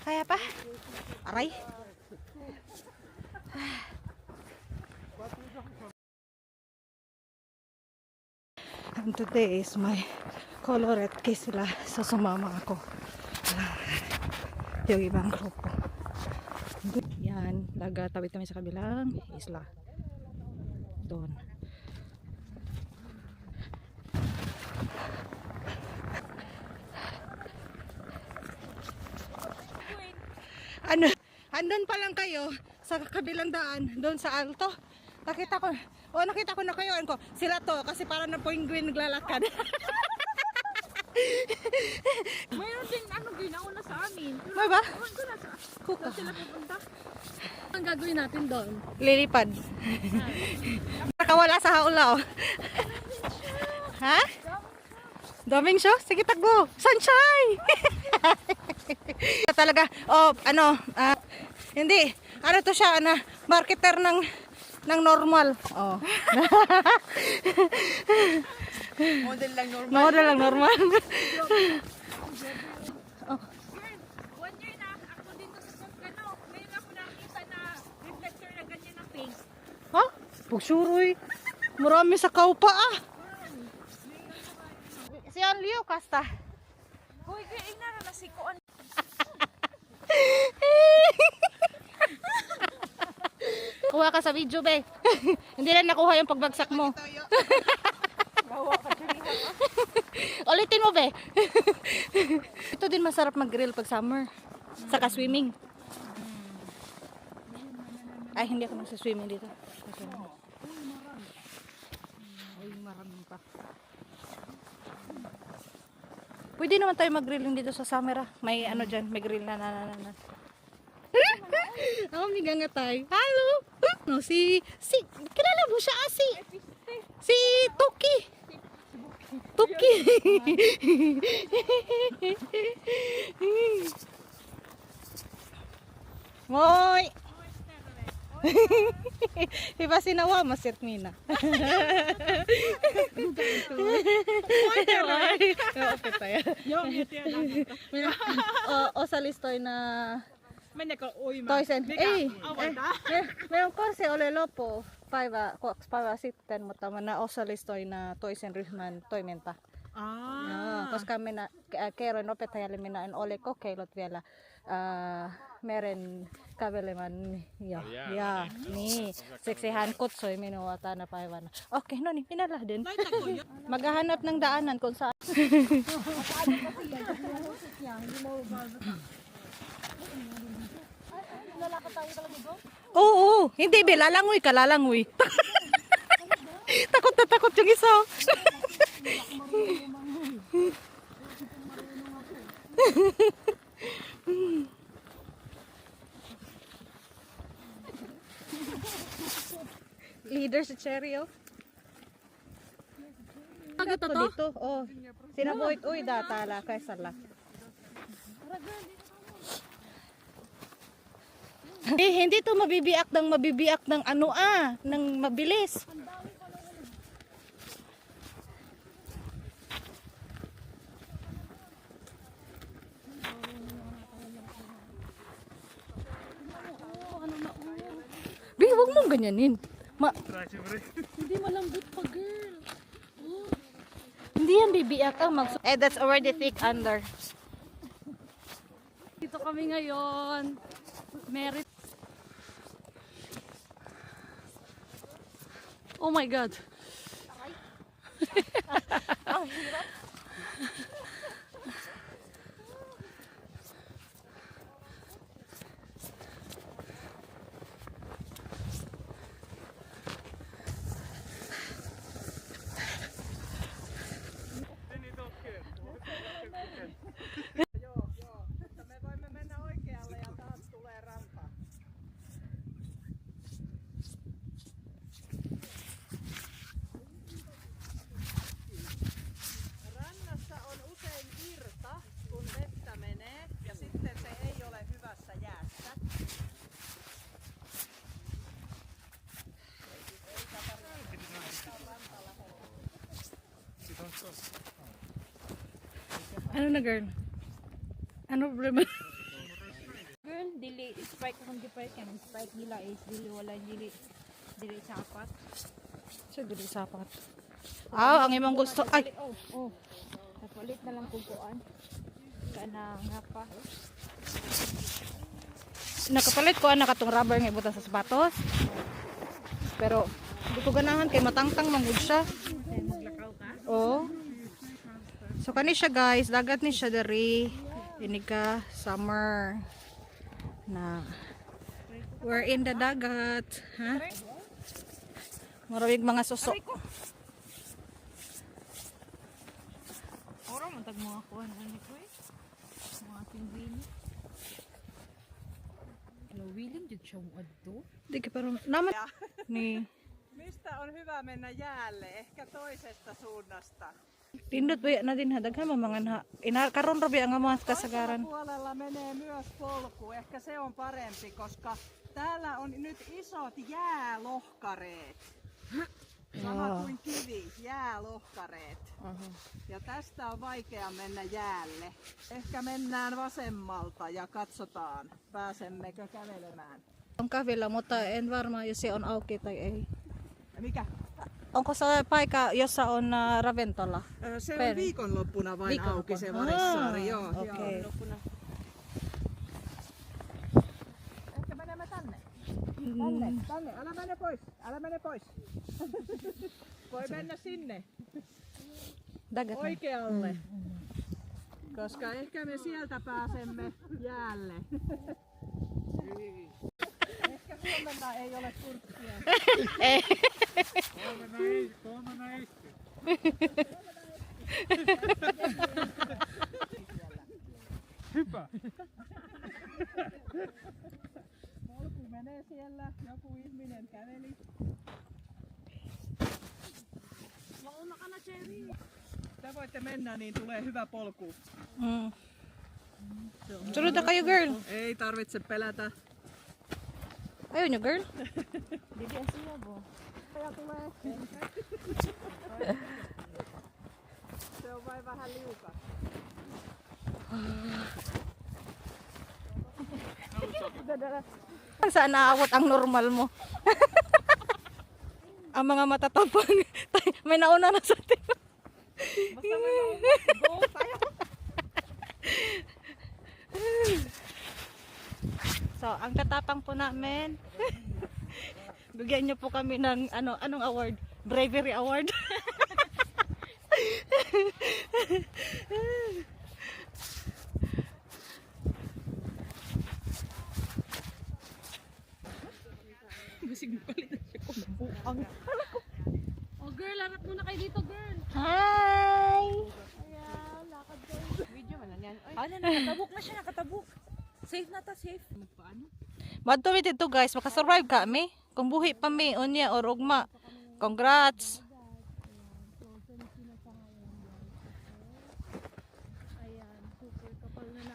Kaya pa? Aray. And today is my colorette kiss sila. So sumama ako. Yung ibang grupo. Yan. Tawid kami sa kabilang isla. Doon. Ano? Andun pa lang kayo sa kabilang daan. Doon sa alto. Nakita ko na kayo. Ko, sila to kasi parang na penguin naglalakad. Mayroon din ginauna sa amin. May ba? Kuka. Sila pupunta. Ang gagawin natin doon? Lilipad. Nakawala sa haula, oh. Ha? Daming show? Sige, takbo. Sunshine! Talaga, hindi. Ano to siya, marketer ng normal. Oh. Model lang normal. Model lang normal. Oh. 1 year na ako dito sa Pagkano. Ngayon ako nakita na reflector na ganyan na face. Ha? Pagsuroy. Marami sa kaupa, ah. Si Anlio, kasta. Hoy, kaya inara na si Kuan. Kuha ka sa video, be. Hindi lang nakuha yung pagbagsak mo. Ulitin mo, be. Ito din masarap mag-grill pag summer. Saka swimming. Ay, hindi ako nagsa-swimming dito. Ay, maraming pa. Pwede naman tayo mag-grilling dito sa summer, ah. May ano dyan, may grill na. Oh, may gangatay. Hello! No, kilala mo siya, si Tuki. Tuki. Moy! Iba sinawa, masir mina. O sa listoy na toisen. Mayroon kursi olelo po. Paiva sitten, mutta na osa listoy na toisen ryhmän toiminta. Koska minä kerroin opettajalle, minä en ole kokeillut vielä meren kävelemään ja niin. Siksi hän kutsui minua tänä päivänä. Okei, no niin, minä lähden. Maghahanap ng daanan kung saan. Oo, hindi be, lalangoy ka, lalangoy. Takot na takot yung isa. Leader si Cherry, oh. Agad to dito, oh. Sinabuhit, uy, datala, kaysala. Hindi to mabibiak ng ng mabilis. Bi, huwag mong ganyanin. Hindi malambot pa, girl. Hindi yan bibiak ang that's already thick under. Dito kami ngayon. Merit. Oh my God. Ang hirap. Ano na, girl? Ano problema? girl, dili strike akong di-park yan. Ang strike nila is dili wala dili sa apat. So, dili sapat. Ang imong gusto. Ay! Oh. Napalit na lang kung kuan. Kana nga pa. Nakapalit ko ana katong rubber nga ibutan sa sapatos. Pero, hindi ko ganahan kay matangtang manggod siya. Kaya maglakaw ka? Oo. So, kani siya guys. Dagat ni siya dari. Inika, summer. Na. We're in the dagat. Ha? Maraming mga suso. Oro man tag mga kuan ani ko eh. Mga penguin. Hello, willing jud siya mo adto. Di ka pero naman ni Mistä on hyvä mennä jäälle? Ehkä toisesta suunnasta. pindot ba na din hadaghan mga na karon robi ang mga kasagaran. Puolella menee myös polku. Ehkä se on parempi, koska täällä on nyt isot jäälohkareet. Sama kuin kivi, jäälohkareet. Ja tästä on vaikea mennä jäälle. Ehkä mennään vasemmalta ja katsotaan, pääsemmekö kävelemään. Ang kahvila mutta en varma jos se on auki tai ei. Ja mikä? Onko se paikka jossa on ravintola? Se Per- on viikonloppuna vain Viikonloppuna. auki se Varissaari. Joo, okei. joo. Ehkä menemme tänne. Tänne. Älä mene pois. Älä mene pois. Voi mennä sinne Dagat. na. oikealle. Koska ehkä me sieltä pääsemme jäälle. Ehkä huomenna ei ole kurssia. Hyppää! Polku menee siellä. Joku ihminen käveli. Te voitte mennä, niin tulee hyvä polku. Sunod na kayo girl. Ei tarvitse pelätä. Ayun nyo girl. Dili asiya bo. Ja tulee. Se on vain vähän liukas. Saan naawat ang normal mo? Ang mga matatapang. May nauna na sa atin. Basta may go tayo. So, ang katapang po namin. Bigyan niyo po kami ng anong award? Bravery award. Oh girl, larat muna kayo dito girl. Hi! Ayan, lakad kayo. Video man yan. Ay, nakatabok na siya, nakatabok. Safe na ta, safe. Paano? Madto mi dito guys, makasurvive kami. Kung buhi pa mi unya or ugma. Congrats.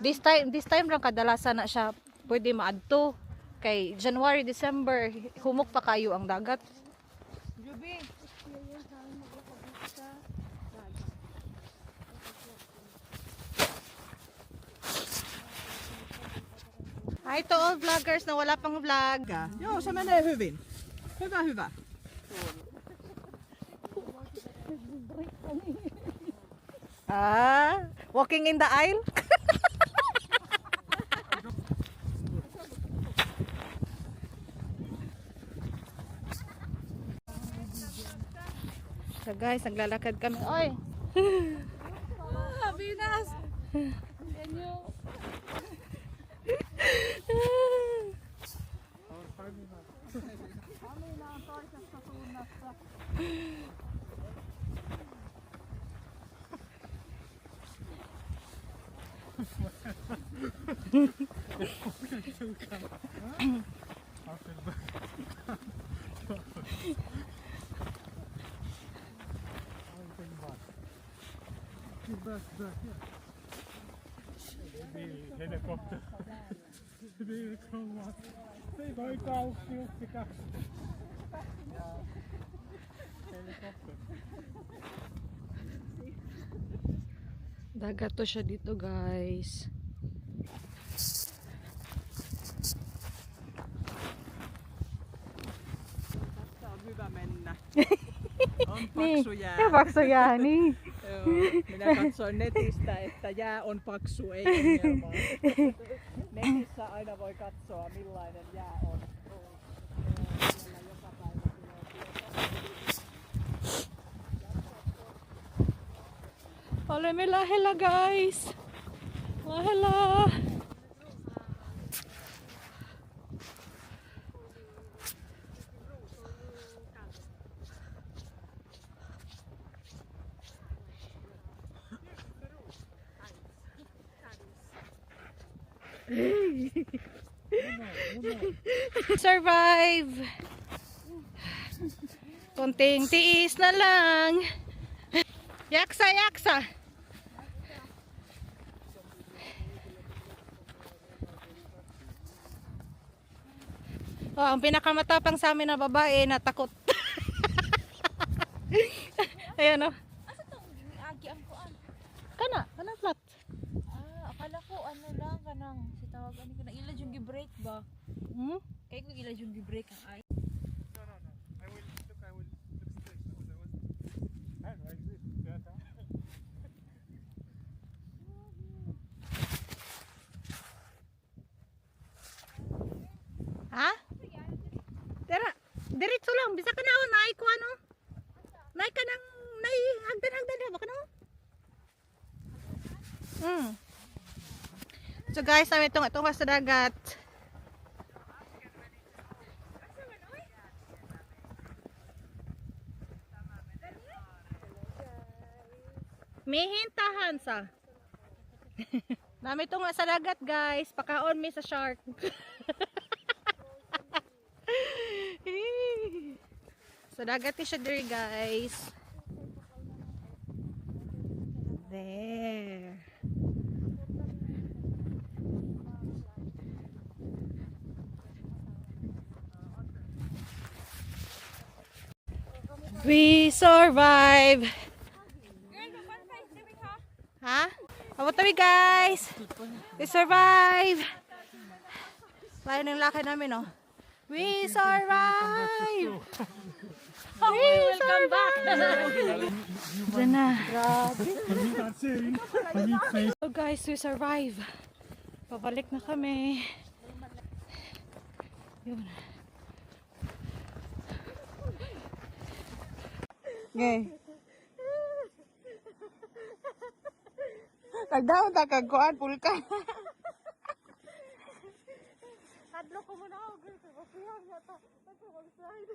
This time lang kadalasan na siya pwede maadto. Kay January, December, humok pa kayo ang dagat. Jubi. Hi to all vloggers na wala pang vlog. Joo, se menee hyvin. Hyvä, hyvä. Walking in the aisle. So guys, naglalakad kami. Oy! Venus. Can you? Helikopter. Bil kommer. Det var ju gaukkiuksika. Helikopter. Dagat to siya dito guys. hyvä mennä. On paksu jää. Ja paksu jää, niin. Joo, minä katsoin netistä, että jää on paksu, ei ongelmaa. Netissä aina voi katsoa, millainen jää on. Siellä joka päivä tulee Olemme lähellä, guys. Lähellä. Survive! Konting tiis na lang. Yaksa, yaksa! Oh, ang pinakamatapang sa amin na babae na takot. Ayan oh. Asa tong agi ang kuan? Kana, flat. Akala ko ano lang kanang si tawag ani kana ila yung gi-break ba? Hmm? Kay ko ila yung gi-break ang ay. No, no, no. I will look straight. And like this. Yeah, Ha? Tara, diretso lang. Bisa ka na o, naay ko ano? Naay ka nang, naay hagdan-hagdan na. Baka na o? So guys, namin itong sa dagat. Mihintahan sa. Namin itong sa dagat guys. Pakaon mi sa shark. So dagat siya diri guys. There. We survive. Ha? Abot kami guys. We survive. Layo ng lakad namin oh. We survive. We survive. Diyan na. I'm not saying. I need face. So guys, we survive. Pabalik na kami. Yun. Ngay. Nagdaon ta kag kuan pulka. Kadlo ko muna ako guys. Masiyang na ta. Ako mag-slide.